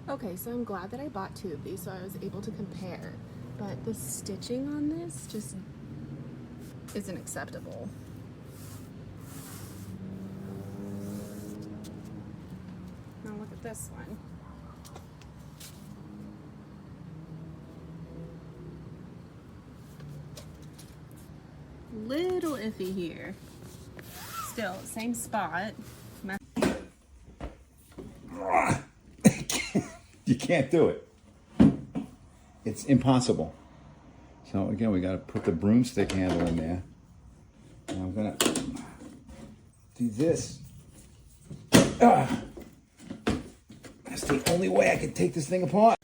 Okay, so I'm glad that I bought two of these so I was able to compare, but the stitching on this just isn't acceptable. Now look at this one. Little iffy here. Still, same spot. You can't do it. It's impossible. So again, we got to put the broomstick handle in there. And I'm gonna do this. That's the only way I can take this thing apart.